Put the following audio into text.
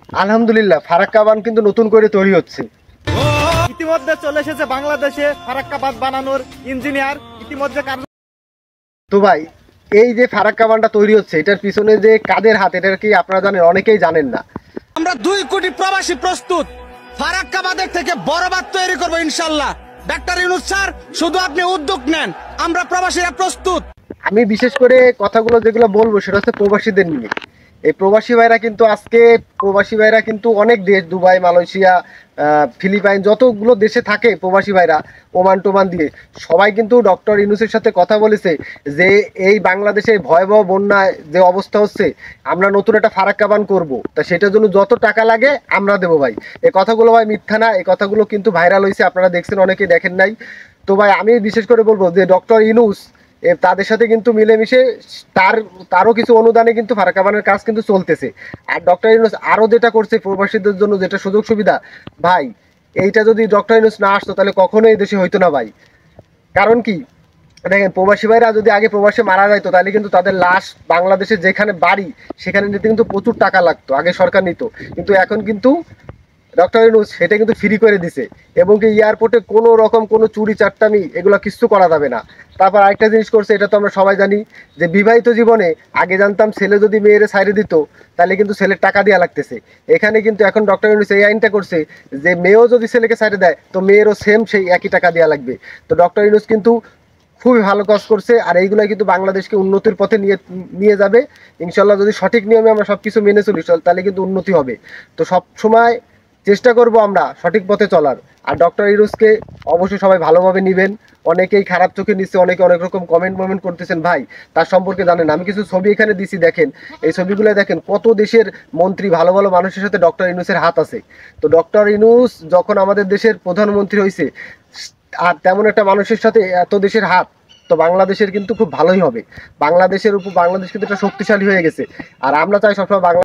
আলহামদুলিল্লাহ ফারাক্কা বাঁধ কিন্তু নতুন করে তৈরি হচ্ছে। ইতিমধ্যে চলে এসেছে বাংলাদেশে ফারাক্কা বাঁধ বানানোর ইঞ্জিনিয়ার ইতিমধ্যে। তো ভাই এই যে ফারাক্কা বাঁধটা তৈরি হচ্ছে এটার পিছনে যে কাদের হাত এটা কি আপনারা জানেন? অনেকেই জানেন না। আমরা 2 কোটি প্রবাসী প্রস্তুত ফারাক্কা বাঁধের থেকে বড় বাঁধ তৈরি করব ইনশাআল্লাহ। ডাক্তার ইউনূস স্যার শুধু আপনি উদ্যোগ নেন, আমরা প্রবাসীরা প্রস্তুত। আমি বিশেষ করে কথাগুলো যেগুলো বলবো সেটা হচ্ছে প্রবাসীদের নিয়ে। এই প্রবাসী ভাইরা কিন্তু অনেক দেশ, দুবাই, মালয়েশিয়া, ফিলিপাইন, যতগুলো দেশে থাকে প্রবাসী ভাইরা, ওমান টোমান দিয়ে সবাই কিন্তু ডক্টর ইউনূসের সাথে কথা বলেছে যে এই বাংলাদেশে ভয়াবহ বন্যায় যে অবস্থা হচ্ছে আমরা নতুন একটা ফারাক্কা বাঁধ করবো, তা সেটার জন্য যত টাকা লাগে আমরা দেবো ভাই। এই কথাগুলো ভাই মিথ্যা না, এই কথাগুলো কিন্তু ভাইরাল হয়েছে, আপনারা দেখছেন, অনেকে দেখেন নাই। তো ভাই আমি বিশেষ করে বলবো যে ডক্টর ইউনূস তাদের সাথে কিন্তু মিলেমিশে তারও কিছু অনুদানে কিন্তু ফারাক্কা বাঁধের কাজ কিন্তু চলতেছে। আর ডক্টর ইউনূস আরও যেটা করছে প্রবাসীদের জন্য যেটা সুযোগ সুবিধা, ভাই এইটা যদি ডক্টর ইউনূস না আসতো তাহলে কখনোই এই দেশে হইতো না ভাই। কারণ কি দেখেন, প্রবাসী ভাইরা যদি আগে প্রবাসে মারা যাইতো তাহলে কিন্তু তাদের লাশ বাংলাদেশে যেখানে বাড়ি সেখানে নিতে কিন্তু প্রচুর টাকা লাগতো, আগে সরকার নিত। কিন্তু এখন কিন্তু ডক্টর ইউনূস সেটা কিন্তু ফ্রি করে দিছে, এবং কি এয়ারপোর্টে কোনো রকম কোনো চুরি চাট্টামি এগুলো কিছু করা যাবে না। তারপর আরেকটা জিনিস করছে, এটা তো আমরা সবাই জানি যে বিবাহিত জীবনে আগে জানতাম ছেলে যদি মেয়ের সাইডে দিত তাহলে কিন্তু ছেলের টাকা দেওয়া লাগতেছে। এখানে কিন্তু এখন ডক্টর ইউনূস এই আইনটা করছে যে মেয়েও যদি ছেলেকে সাইডে দেয় তো মেয়েরও সেম সেই একই টাকা দেওয়া লাগবে। তো ডক্টর ইউনূস কিন্তু খুবই ভালো কাজ করছে, আর এইগুলো কিন্তু বাংলাদেশকে উন্নতির পথে নিয়ে নিয়ে যাবে ইনশাল্লাহ। যদি সঠিক নিয়মে আমরা সব কিছু মেনে চলি তাহলে কিন্তু উন্নতি হবে। তো সব সময় চেষ্টা করব আমরা সঠিক পথে চলার। আর ডক্টর ইউনূসকে অবশ্যই সবাই ভালোভাবে নেবেন। অনেকেই খারাপ চোখে নিচ্ছে, অনেকে অনেক রকম কমেন্ট করতেছেন ভাই, তার সম্পর্কে জানেন। আমি কিছু ছবি এখানে দিছি, দেখেন এই ছবিগুলো দেখেন, কত দেশের মন্ত্রী, ভালো ভালো মানুষের সাথে ডক্টর ইউনূসের হাত আছে। তো ডক্টর ইউনূস যখন আমাদের দেশের প্রধানমন্ত্রী হয়েছে আর তেমন একটা মানুষের সাথে এত দেশের হাত, তো বাংলাদেশের কিন্তু খুব ভালোই হবে। বাংলাদেশ কিন্তু একটা শক্তিশালী হয়ে গেছে। আর আমরা চাই সবসময় বাংলা